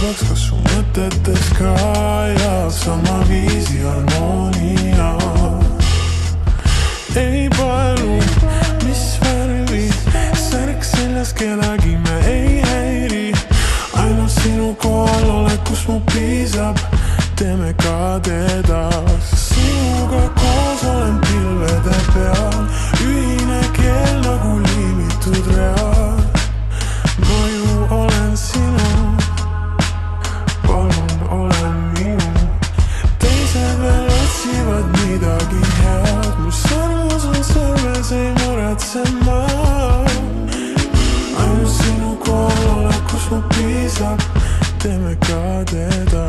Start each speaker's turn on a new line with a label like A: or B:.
A: saaks kas su mõtetes ka ja sama viisi harmoonia. Ei paelu, mis värvi särk seljas kellegi me ei häiri. Ainult sinu kohal olekus mu piisab, teeme ka teda. Sinuga koos olen pilvede peal, ühine keel nagu liimitud real. Ma ju olen sinu, palun ole minu. Teised veel otsivad midagi head, mu sõrmus on sõrmes, ei muretse ma. Ainult sinu kohal olekus mu piisab, teeme ka teda.